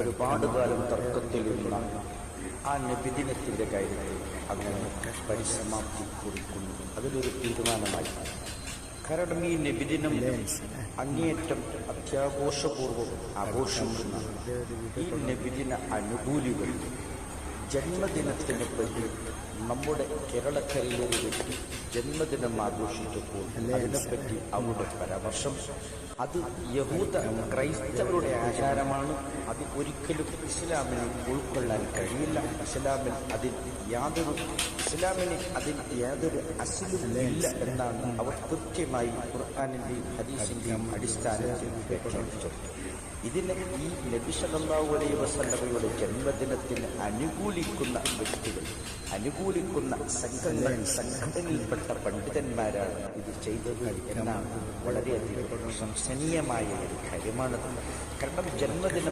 ഒരുപാട് കാലം തർക്കത്തിലുള്ള ആ നബിദിനത്തിന്റെ കാര്യത്തിൽ അങ്ങനെ പരിസമാപ്തി കുറിക്കുന്നു. അതിലൊരു തീരുമാനമായി. കാരണം ഈ നബിദിനം അങ്ങേയറ്റം അത്യാഘോഷപൂർവ്വം ആഘോഷിക്കുന്ന ഈ നബിദിന അനുകൂലികൾ ജന്മദിനത്തിനെ പറ്റി നമ്മുടെ കേരളക്കരയിലെ ഒരു വ്യക്തി ജന്മദിനം ആഘോഷിച്ചപ്പോൾ അതിനെപ്പറ്റി അവരുടെ പരാമർശം അത് യഹൂദ ക്രൈസ്തവരുടെ ആചാരമാണ്. അത് ഒരിക്കലും ഇസ്ലാമിന് ഉൾക്കൊള്ളാൻ കഴിയില്ല. ഇസ്ലാമിന് അതിൽ യാതൊരു അസ്ലും ഇല്ല എന്നാണ് അവർ കൃത്യമായി ഖുർആനിന്റെയും ഹദീസിന്റെയും അടിസ്ഥാനത്തിൽ വ്യാഖ്യാനിച്ചത്. ഇതിന് ഈ നബി സല്ലല്ലാഹു അലൈഹി വസല്ലമയുടെ ജന്മദിനത്തിന് അനുകൂലിക്കുന്ന വ്യക്തികൾ, അനുകൂലിക്കുന്ന സംഘടനയിൽപ്പെട്ട പണ്ഡിതന്മാരാണ് ഇത് ചെയ്തത് എന്നാണ് വളരെയധികം പ്രശംസനീയമായ ഒരു കാര്യമാണത്. കാരണം ജന്മദിനം